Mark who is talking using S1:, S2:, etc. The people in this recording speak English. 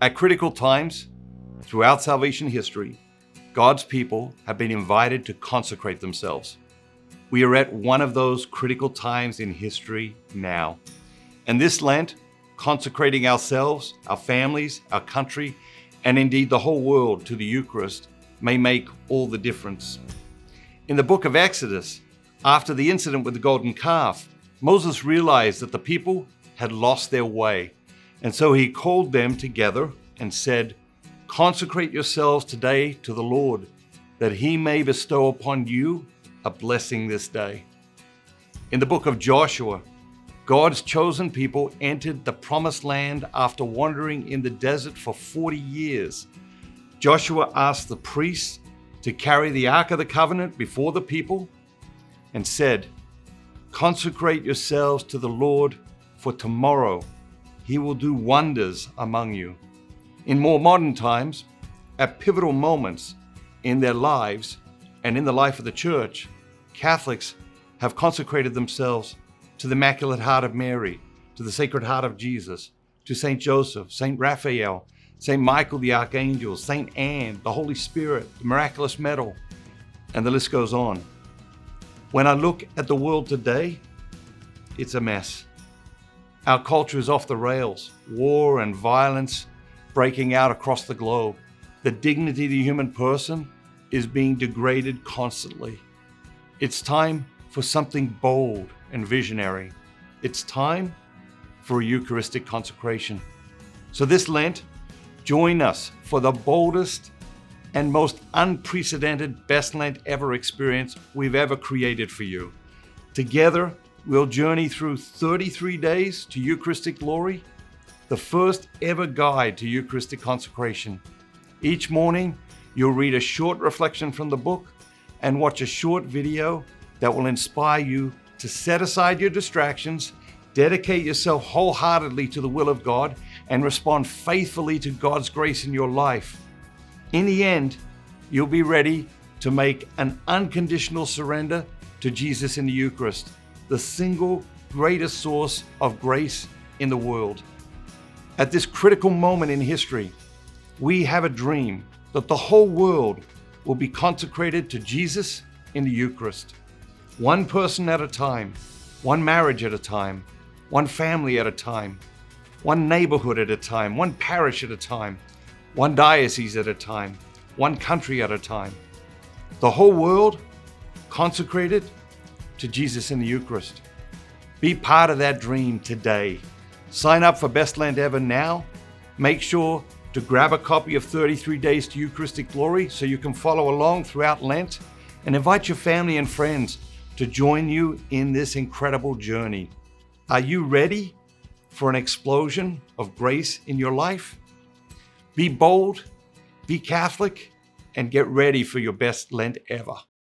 S1: At critical times throughout salvation history, God's people have been invited to consecrate themselves. We are at one of those critical times in history now. And this Lent, consecrating ourselves, our families, our country, and indeed the whole world to the Eucharist may make all the difference. In the book of Exodus, after the incident with the golden calf, Moses realized that the people had lost their way. And so he called them together and said, "Consecrate yourselves today to the Lord, that he may bestow upon you a blessing this day." In the book of Joshua, God's chosen people entered the promised land after wandering in the desert for 40 years. Joshua asked the priests to carry the Ark of the Covenant before the people and said, "Consecrate yourselves to the Lord, for tomorrow he will do wonders among you." In more modern times, at pivotal moments in their lives and in the life of the church, Catholics have consecrated themselves to the Immaculate Heart of Mary, to the Sacred Heart of Jesus, to St. Joseph, St. Raphael, St. Michael the Archangel, St. Anne, the Holy Spirit, the Miraculous Medal, and the list goes on. When I look at the world today, it's a mess. Our culture is off the rails, war and violence breaking out across the globe. The dignity of the human person is being degraded constantly. It's time for something bold and visionary. It's time for a Eucharistic consecration. So this Lent, join us for the boldest and most unprecedented best Lent ever experience we've ever created for you. Together, we'll journey through 33 days to Eucharistic glory, the first ever guide to Eucharistic consecration. Each morning, you'll read a short reflection from the book and watch a short video that will inspire you to set aside your distractions, dedicate yourself wholeheartedly to the will of God, and respond faithfully to God's grace in your life. In the end, you'll be ready to make an unconditional surrender to Jesus in the Eucharist, the single greatest source of grace in the world. At this critical moment in history, we have a dream that the whole world will be consecrated to Jesus in the Eucharist. One person at a time, one marriage at a time, one family at a time, one neighborhood at a time, one parish at a time, one diocese at a time, one country at a time. The whole world consecrated to Jesus in the Eucharist. Be part of that dream today. Sign up for Best Lent Ever now. Make sure to grab a copy of 33 Days to Eucharistic Glory so you can follow along throughout Lent, and invite your family and friends to join you in this incredible journey. Are you ready for an explosion of grace in your life? Be bold, be Catholic, and get ready for your best Lent ever.